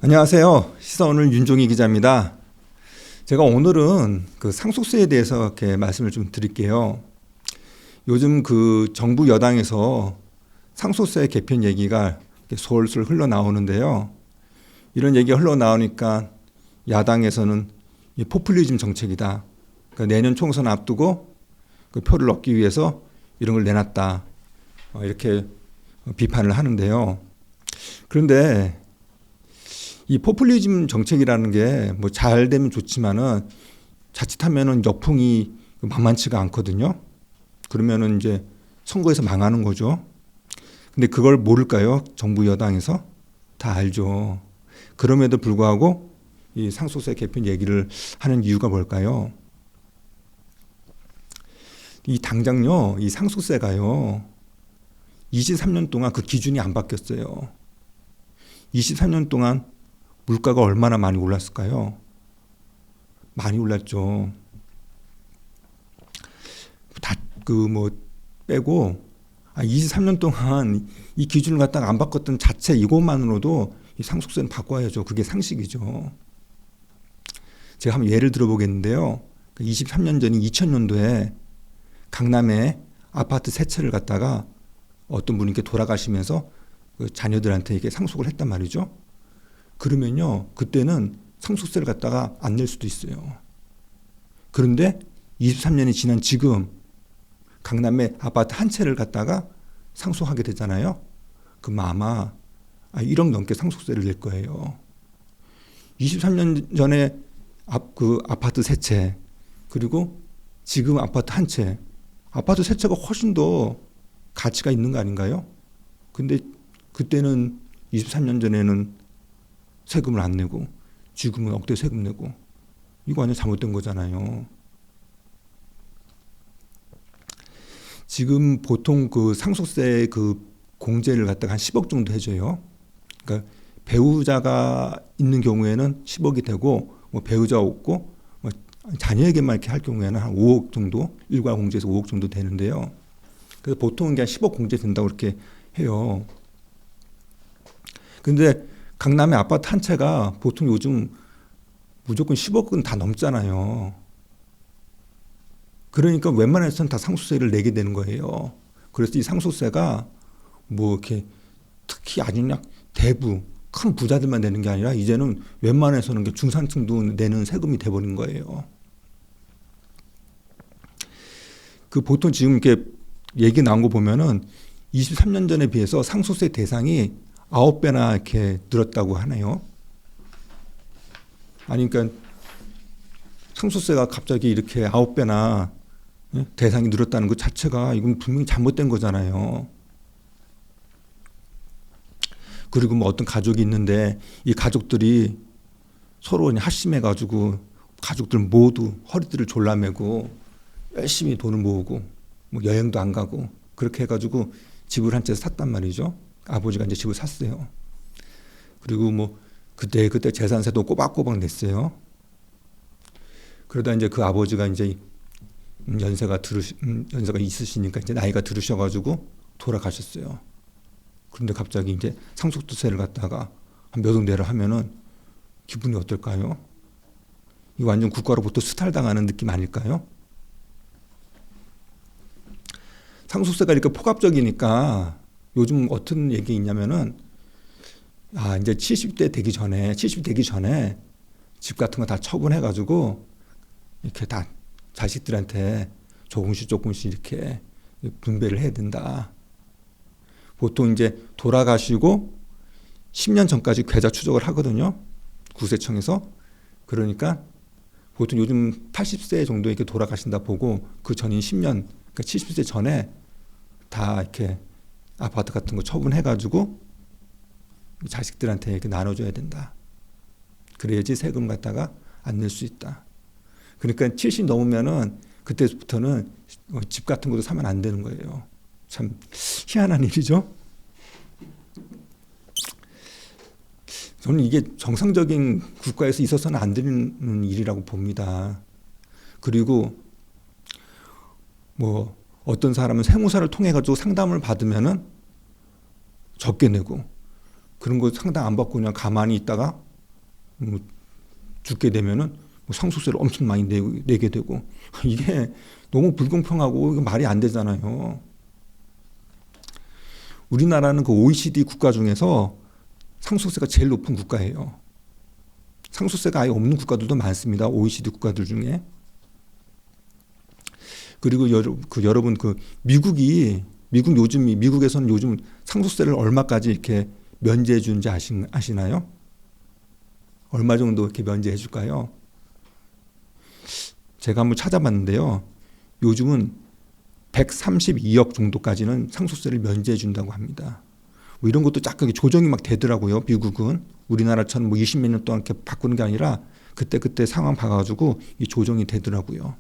안녕하세요. 시사오늘 윤종희 기자입니다. 제가 오늘은 그 상속세에 대해서 이렇게 말씀을 좀 드릴게요. 요즘 그 정부 여당에서 상속세 개편 얘기가 솔솔 흘러나오는데요. 이런 얘기가 흘러나오니까 야당에서는 이 포퓰리즘 정책이다. 그러니까 내년 총선 앞두고 그 표를 얻기 위해서 이런 걸 내놨다. 이렇게 비판을 하는데요. 그런데 이 포퓰리즘 정책이라는 게 뭐 잘 되면 좋지만은 자칫하면은 역풍이 만만치가 않거든요. 그러면은 이제 선거에서 망하는 거죠. 근데 그걸 모를까요? 정부 여당에서 다 알죠. 그럼에도 불구하고 이 상속세 개편 얘기를 하는 이유가 뭘까요? 이 당장요, 이 상속세가요, 23년 동안 그 기준이 안 바뀌었어요. 23년 동안 물가가 얼마나 많이 올랐을까요? 많이 올랐죠. 다 빼고 23년 동안 이 기준을 갖다가 안 바꿨던 자체 이것만으로도 이 상속세는 바꿔야죠. 그게 상식이죠. 제가 한번 예를 들어보겠는데요. 23년 전인 2000년도에 강남에 아파트 세 채를 갖다가 어떤 분이 이렇게 돌아가시면서 그 자녀들한테 이렇게 상속을 했단 말이죠. 그러면요, 그때는 상속세를 갖다가 안 낼 수도 있어요. 그런데 23년이 지난 지금 강남에 아파트 한 채를 갖다가 상속하게 되잖아요. 그럼 아마 1억 넘게 상속세를 낼 거예요. 23년 전에 그 아파트 세 채, 그리고 지금 아파트 한 채, 아파트 세 채가 훨씬 더 가치가 있는 거 아닌가요? 근데 그때는 23년 전에는 세금을 안 내고 지금은 억대 세금 내고, 이거 완전 잘못된 거잖아요. 지금 보통 그 상속세 그 공제를 갖다가 한 10억 정도 해줘요. 그러니까 배우자가 있는 경우에는 10억이 되고, 뭐 배우자 없고 뭐 자녀에게만 이렇게 할 경우에는 한 5억 정도, 일괄 공제에서 5억 정도 되는데요. 그래서 보통은 그냥 10억 공제 된다고 이렇게 해요. 근데 강남의 아파트 한 채가 보통 요즘 무조건 10억은 다 넘잖아요. 그러니까 웬만해서는 다 상속세를 내게 되는 거예요. 그래서 이 상속세가 뭐 이렇게 특히 아주 그냥 대부 큰 부자들만 내는 게 아니라 이제는 웬만해서는 중산층도 내는 세금이 돼버린 거예요. 그 보통 지금 이렇게 얘기 나온 거 보면은 23년 전에 비해서 상속세 대상이 9배나 이렇게 늘었다고 하네요. 아니, 그러니까 상속세가 갑자기 이렇게 9배나 대상이 늘었다는 것 자체가 이건 분명히 잘못된 거잖아요. 그리고 뭐 어떤 가족이 있는데 이 가족들이 서로 합심해가지고 가족들 모두 허리띠를 졸라매고 열심히 돈을 모으고 뭐 여행도 안 가고 그렇게 해가지고 집을 한 채 샀단 말이죠. 아버지가 이제 집을 샀어요. 그리고 뭐 그때 재산세도 꼬박꼬박 냈어요. 그러다 이제 그 아버지가 이제 연세가 있으시니까 이제 나이가 들으셔가지고 돌아가셨어요. 그런데 갑자기 이제 상속세를 갖다가 한 몇 억 내라 하면은 기분이 어떨까요? 이 완전 국가로부터 수탈당하는 느낌 아닐까요? 상속세가 이렇게 폭압적이니까 요즘 어떤 얘기 있냐면은 이제 70대 되기 전에 집 같은 거 다 처분해가지고 이렇게 다 자식들한테 조금씩 이렇게 분배를 해야 된다. 보통 이제 돌아가시고 10년 전까지 계좌 추적을 하거든요. 구세청에서. 그러니까 보통 요즘 80세 정도 이렇게 돌아가신다 보고 그 전인 10년, 그러니까 70세 전에 다 이렇게 아파트 같은 거 처분해가지고 자식들한테 이렇게 나눠줘야 된다. 그래야지 세금 갖다가 안 낼 수 있다. 그러니까 70 넘으면은 그때부터는 집 같은 것도 사면 안 되는 거예요. 참 희한한 일이죠. 저는 이게 정상적인 국가에서 있어서는 안 되는 일이라고 봅니다. 그리고 뭐 어떤 사람은 세무사를 통해 가지고 상담을 받으면은 적게 내고, 그런 거 상담 안 받고 그냥 가만히 있다가 뭐 죽게 되면은 뭐 상속세를 엄청 많이 내게 되고 이게 너무 불공평하고 이거 말이 안 되잖아요. 우리나라는 그 OECD 국가 중에서 상속세가 제일 높은 국가예요. 상속세가 아예 없는 국가들도 많습니다. OECD 국가들 중에. 그리고 여러분 미국에서는 요즘 상속세를 얼마까지 이렇게 면제해 주는지 아시나요? 얼마 정도 이렇게 면제해 줄까요? 제가 한번 찾아봤는데요. 요즘은 132억 정도까지는 상속세를 면제해 준다고 합니다. 뭐 이런 것도 쫙 조정이 막 되더라고요. 미국은 우리나라처럼 뭐 20몇 년 동안 이렇게 바꾸는 게 아니라 그때 상황 봐가지고 이 조정이 되더라고요.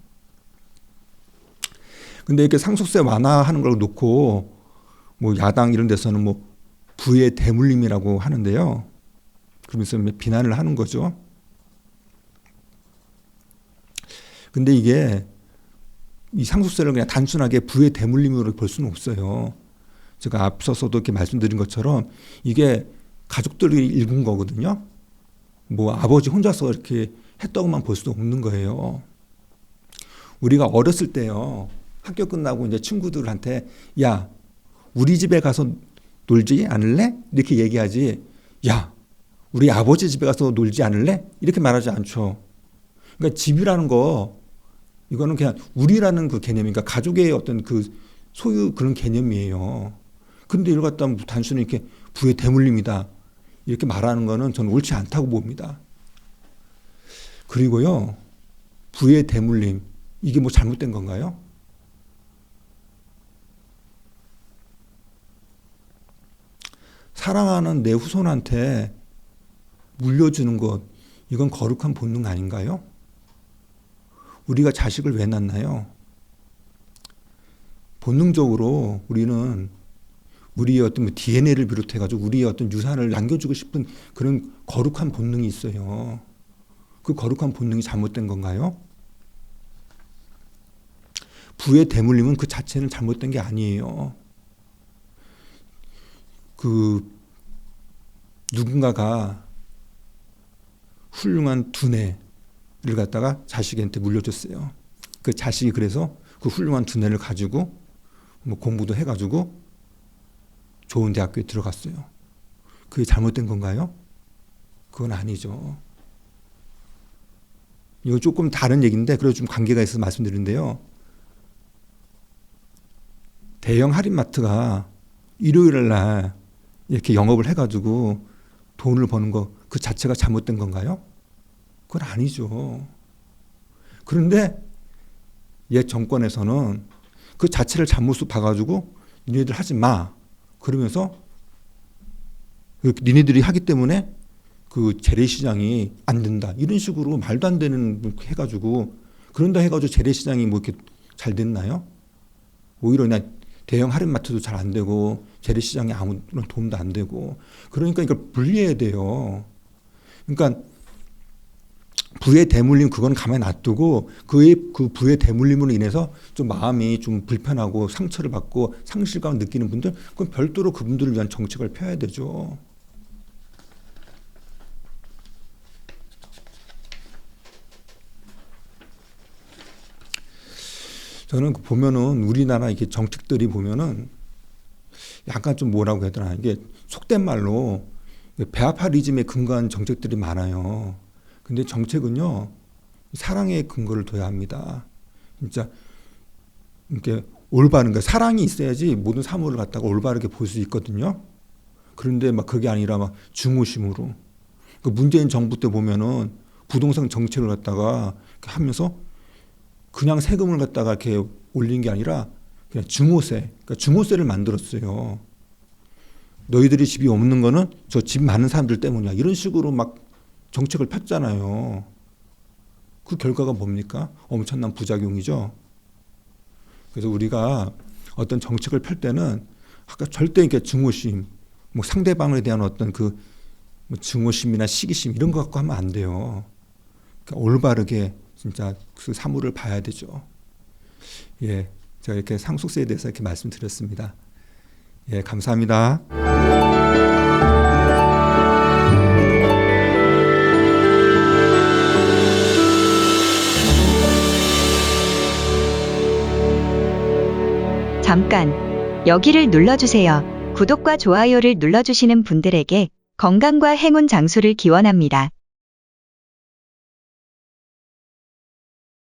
근데 이렇게 상속세 완화하는 걸 놓고 뭐 야당 이런 데서는 뭐 부의 대물림이라고 하는데요. 그러면서 비난을 하는 거죠. 근데 이게 이 상속세를 그냥 단순하게 부의 대물림으로 볼 수는 없어요. 제가 앞서서도 이렇게 말씀드린 것처럼 이게 가족들이 일군 거거든요. 뭐 아버지 혼자서 이렇게 했다고만 볼 수도 없는 거예요. 우리가 어렸을 때요. 학교 끝나고 이제 친구들한테 야, 우리 집에 가서 놀지 않을래? 이렇게 얘기하지. 야, 우리 아버지 집에 가서 놀지 않을래? 이렇게 말하지 않죠. 그러니까 집이라는 거 이거는 그냥 우리라는 그 개념이니까 가족의 어떤 그 소유 그런 개념이에요. 그런데 이걸 갖다 단순히 이렇게 부의 대물림이다 이렇게 말하는 거는 저는 옳지 않다고 봅니다. 그리고요, 부의 대물림 이게 뭐 잘못된 건가요? 사랑하는 내 후손한테 물려주는 것 이건 거룩한 본능 아닌가요? 우리가 자식을 왜 낳나요? 본능적으로 우리는 우리의 어떤 DNA를 비롯해가지고 우리의 어떤 유산을 남겨주고 싶은 그런 거룩한 본능이 있어요. 그 거룩한 본능이 잘못된 건가요? 부의 대물림은 그 자체는 잘못된 게 아니에요. 누군가가 훌륭한 두뇌를 갖다가 자식한테 물려줬어요. 그 자식이 그래서 그 훌륭한 두뇌를 가지고 뭐 공부도 해가지고 좋은 대학교에 들어갔어요. 그게 잘못된 건가요? 그건 아니죠. 이거 조금 다른 얘기인데 그래도 좀 관계가 있어서 말씀드리는데요. 대형 할인마트가 일요일 날 이렇게 영업을 해가지고 돈을 버는 거 그 자체가 잘못된 건가요? 그건 아니죠. 그런데 옛 정권에서는 그 자체를 잘못으로 봐가지고 니네들 하지 마. 그러면서 니네들이 하기 때문에 그 재래시장이 안 된다. 이런 식으로 말도 안 되는 해가지고 그런다 해가지고 재래시장이 뭐 이렇게 잘 됐나요? 오히려 그냥 대형 할인마트도 잘 안 되고 재래시장에 아무런 도움도 안 되고 그러니까 이걸 분리해야 돼요. 그러니까 부의 대물림 그건 가만히 놔두고 그 부의 대물림으로 인해서 좀 마음이 좀 불편하고 상처를 받고 상실감을 느끼는 분들 그건 별도로 그분들을 위한 정책을 펴야 되죠. 저는 보면은 우리나라 이게 정책들이 보면은 약간 좀 뭐라고 해야 되나 이게 속된 말로 배아파리즘에 근거한 정책들이 많아요. 근데 정책은요 사랑의 근거를 둬야 합니다. 진짜 이렇게 올바른 거 사랑이 있어야지 모든 사물을 갖다가 올바르게 볼 수 있거든요. 그런데 막 그게 아니라 막 중호심으로 그 문재인 정부 때 보면은 부동산 정책을 갖다가 하면서 그냥 세금을 갖다가 이렇게 올린 게 아니라 그냥 증오세, 그러니까 증오세를 만들었어요. 너희들이 집이 없는 거는 저 집 많은 사람들 때문이야. 이런 식으로 막 정책을 폈잖아요. 그 결과가 뭡니까? 엄청난 부작용이죠. 그래서 우리가 어떤 정책을 펼 때는 아까 절대 이렇게 증오심, 뭐 상대방에 대한 어떤 그 뭐 증오심이나 시기심 이런 거 갖고 하면 안 돼요. 그러니까 올바르게 진짜 그 사물을 봐야 되죠. 예, 제가 이렇게 상속세에 대해서 이렇게 말씀드렸습니다. 예, 감사합니다. 잠깐 여기를 눌러주세요. 구독과 좋아요를 눌러주시는 분들에게 건강과 행운 장수를 기원합니다.